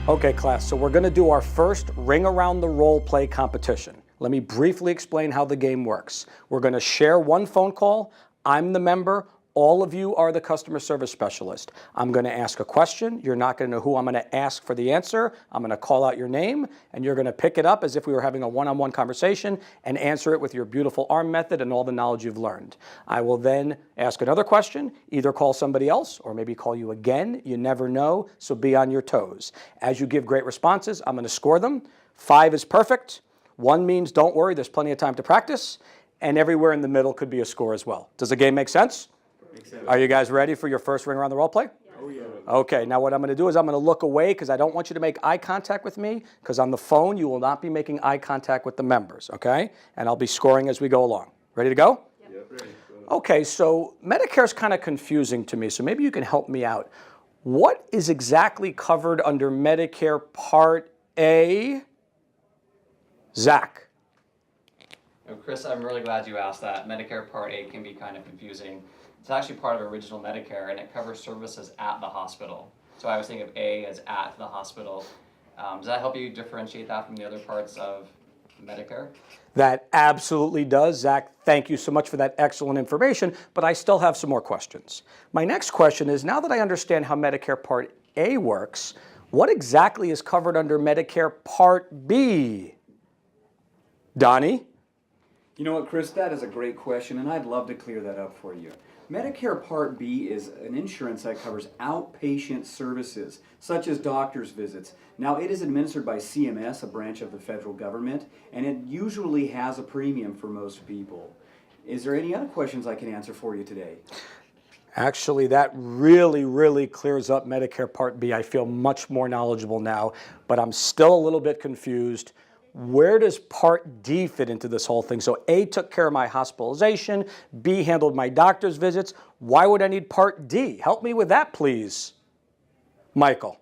Okay, class, so we're going to do our first Ring Around the Role play competition. Let me briefly explain how the game works. We're going to share one phone call. I'm the member. All of you are the customer service specialist. I'm going to ask a question. You're not going to know who I'm going to ask for the answer. I'm going to call out your name, and you're going to pick it up as if we were having a one-on-one conversation and answer it with your beautiful ARM method and all the knowledge you've learned. I will then ask another question, either call somebody else or maybe call you again. You never know, so be on your toes. As you give great responses, I'm going to score them. 5 is perfect. 1 means don't worry, there's plenty of time to practice. And everywhere in the middle could be a score as well. Does the game make sense? Are you guys ready for your first Ring Around the Role play? Oh, yeah. Okay, now what I'm going to do is I'm going to look away because I don't want you to make eye contact with me, because on the phone you will not be making eye contact with the members, okay? And I'll be scoring as we go along. Ready to go? Yep. Ready. Okay, so Medicare is kind of confusing to me, so maybe you can help me out. What is exactly covered under Medicare Part A? Zach. Chris, I'm really glad you asked that. Medicare Part A can be kind of confusing. It's actually part of original Medicare, and it covers services at the hospital. So I always think of A as at the hospital. Does that help you differentiate that from the other parts of Medicare? That absolutely does. Zach, thank you so much for that excellent information, but I still have some more questions. My next question is, now that I understand how Medicare Part A works, what exactly is covered under Medicare Part B? Donnie? You know what, Chris, that is a great question, and I'd love to clear that up for you. Medicare Part B is an insurance that covers outpatient services, such as doctor's visits. Now, it is administered by CMS, a branch of the federal government, and it usually has a premium for most people. Is there any other questions I can answer for you today? Actually, that really clears up Medicare Part B. I feel much more knowledgeable now, but I'm still a little bit confused. Where does Part D fit into this whole thing? So A took care of my hospitalization, B handled my doctor's visits. Why would I need Part D? Help me with that, please. Michael.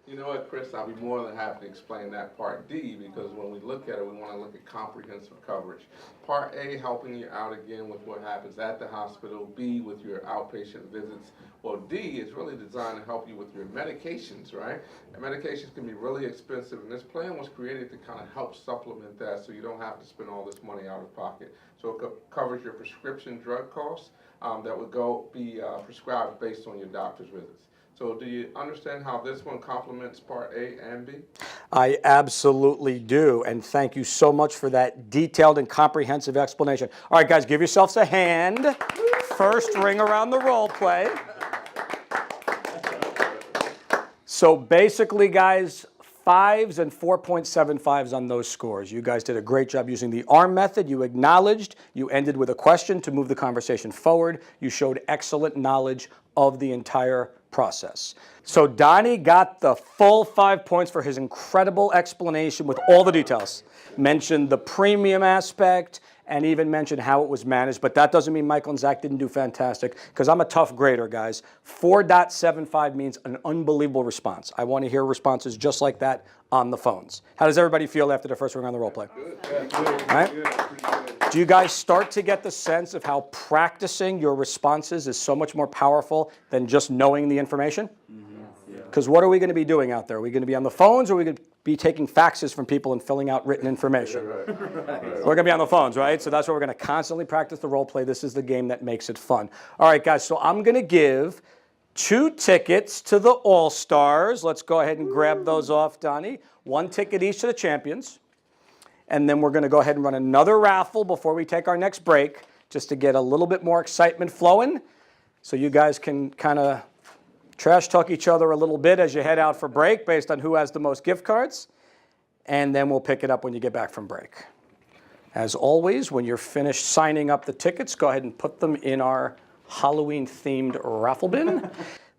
You know what, Chris, I'll be more than happy to explain that Part D, because when we look at it, we want to look at comprehensive coverage. Part A, helping you out again with what happens at the hospital. B, with your outpatient visits. Well, D is really designed to help you with your medications, right? And medications can be really expensive, and this plan was created to kind of help supplement that so you don't have to spend all this money out of pocket. So it covers your prescription drug costs that would be prescribed based on your doctor's visits. So do you understand how this one complements Part A and B? I absolutely do, and thank you so much for that detailed and comprehensive explanation. All right, guys, give yourselves a hand. First Ring Around the Role play. So basically, guys, 5s and 4.75s on those scores. You guys did a great job using the ARM method. You acknowledged. You ended with a question to move the conversation forward. You showed excellent knowledge of the entire process. So Donnie got the full 5 points for his incredible explanation with all the details. Mentioned the premium aspect and even mentioned how it was managed, but that doesn't mean Michael and Zach didn't do fantastic, because I'm a tough grader, guys. 4.75 means an unbelievable response. I want to hear responses just like that on the phones. How does everybody feel after the first Ring on the Role play? Good. All right? Do you guys start to get the sense of how practicing your responses is so much more powerful than just knowing the information? Because what are we going to be doing out there? Are we going to be on the phones, or are we going to be taking faxes from people and filling out written information? We're going to be on the phones, right? So that's why we're going to constantly practice the role play. This is the game that makes it fun. All right, guys, so I'm going to give 2 tickets to the All-Stars. Let's go ahead and grab those off, Donnie. 1 ticket each to the champions. And then we're going to go ahead and run another raffle before we take our next break, just to get a little bit more excitement flowing, so you guys can kind of trash talk each other a little bit as you head out for break based on who has the most gift cards. And then we'll pick it up when you get back from break. As always, when you're finished signing up the tickets, go ahead and put them in our Halloween-themed raffle bin.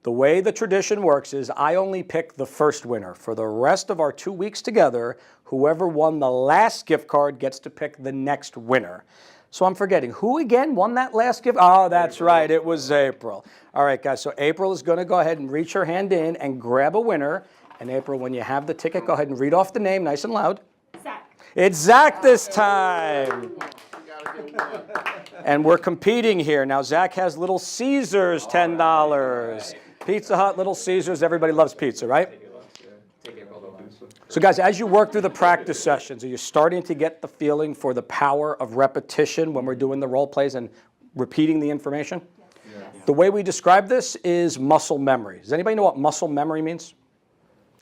The way the tradition works is I only pick the first winner. For the rest of our 2 weeks together, whoever won the last gift card gets to pick the next winner. So I'm forgetting, who again won that last gift? Oh, that's right, it was April. All right, guys, so April is going to go ahead and reach her hand in and grab a winner. And April, when you have the ticket, go ahead and read off the name nice and loud. Zach. It's Zach this time. And we're competing here. Now, Zach has Little Caesars, $10. Pizza Hut, Little Caesars, everybody loves pizza, right? Take April. So guys, as you work through the practice sessions, are you starting to get the feeling for the power of repetition when we're doing the role plays and repeating the information? Yes. The way we describe this is muscle memory. Does anybody know what muscle memory means?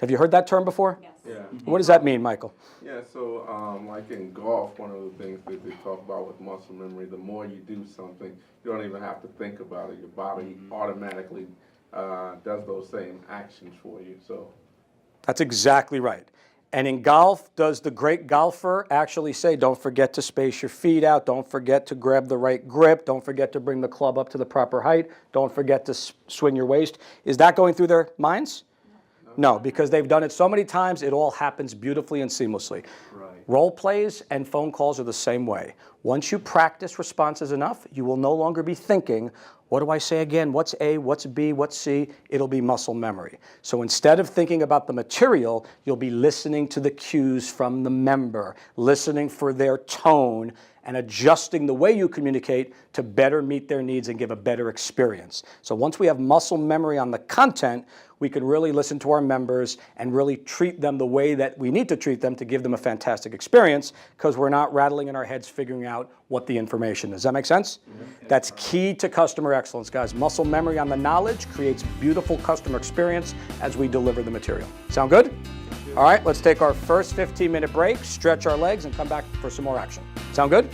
Have you heard that term before? Yes. Yeah. What does that mean, Michael? Yeah, so like in golf, one of the things that they talk about with muscle memory, the more you do something, you don't even have to think about it. Your body automatically does those same actions for you. So That's exactly right. And in golf, does the great golfer actually say, don't forget to space your feet out, don't forget to grab the right grip, don't forget to bring the club up to the proper height, don't forget to swing your waist? Is that going through their minds? No, because they've done it so many times, it all happens beautifully and seamlessly. Right. Role plays and phone calls are the same way. Once you practice responses enough, you will no longer be thinking, what do I say again? What's A, what's B, what's C? It'll be muscle memory. So instead of thinking about the material, you'll be listening to the cues from the member, listening for their tone, and adjusting the way you communicate to better meet their needs and give a better experience. So once we have muscle memory on the content, we can really listen to our members and really treat them the way that we need to treat them to give them a fantastic experience, because we're not rattling in our heads figuring out what the information is. Does that make sense? That's key to customer excellence, guys. Muscle memory on the knowledge creates beautiful customer experience as we deliver the material. Sound good? All right, let's take our first 15-minute break, stretch our legs, and come back for some more action. Sound good?